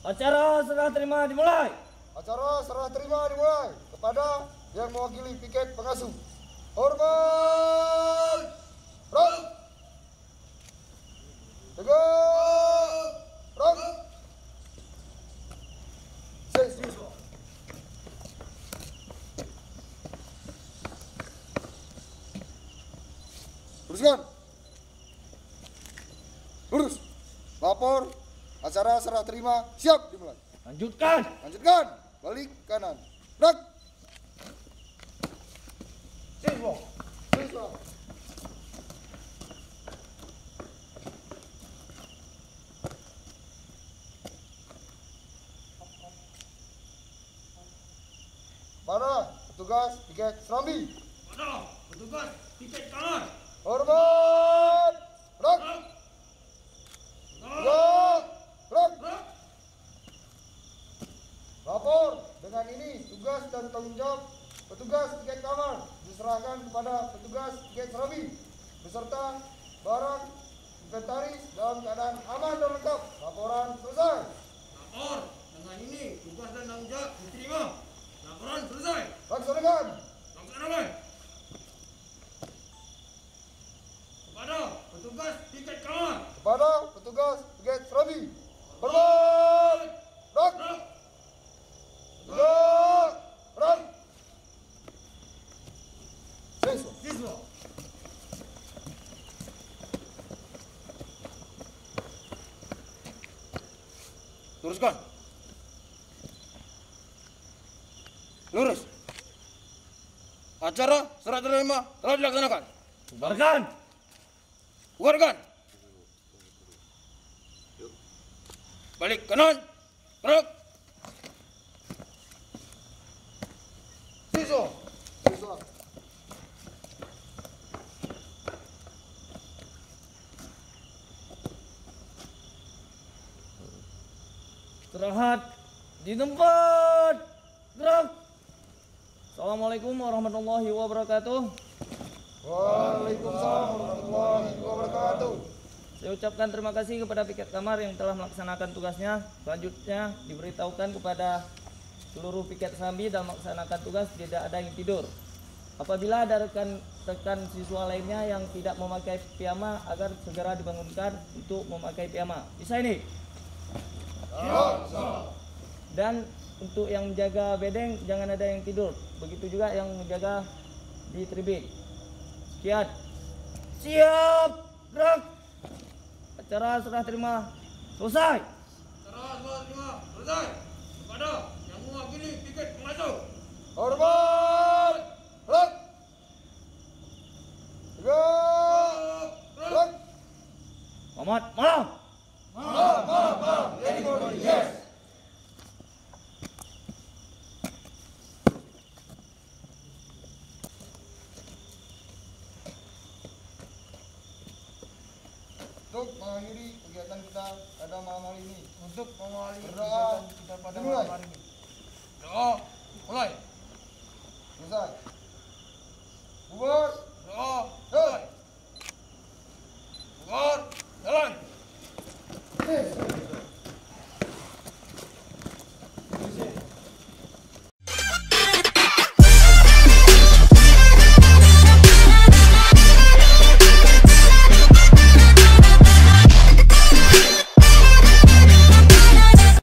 Acara serah terima dimulai. Acara serah terima dimulai. Kepada yang mewakili piket pengasuh. Hormat. Rok. Tegak. Rok. Siswa. Teruskan. Lurus. Lapor. Acara serah terima siap dimulai. Lanjutkan. Lanjutkan. Balik kanan. Gerak. Siswa. Siswa. Mana petugas piket Serambi? Mana petugas piket kanan? Hormat. Gerak. Gerak. Gerak. Lapor. Dengan ini tugas dan tanggung jawab petugas piket kamar diserahkan kepada petugas piket Serambi beserta barang inventaris dalam keadaan aman dan lengkap. Laporan selesai. Lapor. Dengan ini tugas dan tanggung jawab diterima. Laporan selesai. Laksanakan. Laksanakan. Kepada petugas piket kanan. Kepada petugas piket Serambi. Hormat. Gerak. Gerak. Gerak. Siswa. Siswa. Luruskan. Lurus. Acara serah terima telah dilaksanakan. Bubarkan. Bubarkan. Balik kanan. Gerak. Siswa. Siswa. Istirahat di tempat. Gerak. Assalamualaikum warahmatullahi wabarakatuh. Waalaikumsalam warahmatullahi wabarakatuh. Saya ucapkan terima kasih kepada piket kamar yang telah melaksanakan tugasnya. Selanjutnya diberitahukan kepada seluruh piket Serambi dalam melaksanakan tugas tidak ada yang tidur. Apabila ada rekan siswa lainnya yang tidak memakai piyama agar segera dibangunkan untuk memakai piyama. Bisa ini? Dan untuk yang menjaga bedeng jangan ada yang tidur. Begitu juga yang menjaga di tribik. Sekian. Siap. Gerak. Acara serah terima selesai. Acara serah terima selesai. Kepada yang mewakili piket pengasuh. Hormat. Gerak. Tegak. Gerak. Selamat malam. Malam. Ready for the yes. Untuk mengakhiri kegiatan kita pada malam hari ini. Untuk mengawali Berdoa. kegiatan kita pada Dimulai. malam hari ini. Doa mulai. Selesai. Bubar. Doa Jalan. mulai. Bubar jalan. Yes.